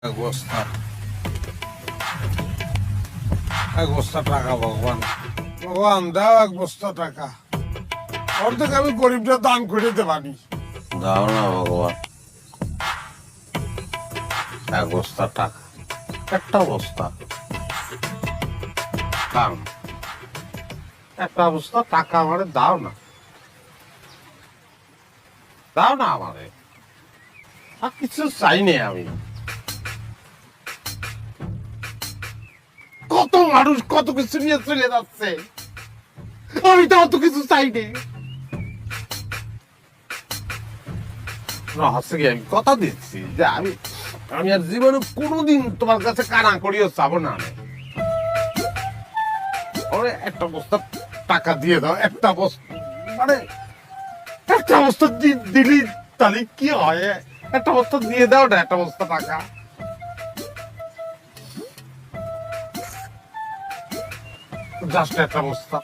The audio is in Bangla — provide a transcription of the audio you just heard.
এক বস্তা টাকা ভগবান ভগবান দাও এক বস্তা টাকা অর্ধেক আমি গরিবটা দান করে দিতে পারি। দাও না ভগবান, এক বস্তা টাকা, একটা বস্তা দাও না, একটা বস্তা টাকা আমারে দাও না, দাও না আমারে, আর কিছু চাইনি আমি। কত মানুষ কত কিছু নিয়ে চলে যাচ্ছে, আমি তো অত কিছু চাইনি। হচ্ছে কি, আমি কথা দিচ্ছি যে আমি আর জীবনে কোনোদিন তোমার কাছে কানা করিও চাবো না। ওরে একটা বস্তা টাকা দিয়ে দাও, একটা বস্তা মানে একটা বস্তা দিলি তাহলে কি হয়, একটা বস্তা দিয়ে দাও না, একটা বস্তা টাকা। জাস্ট একটা বস্তা।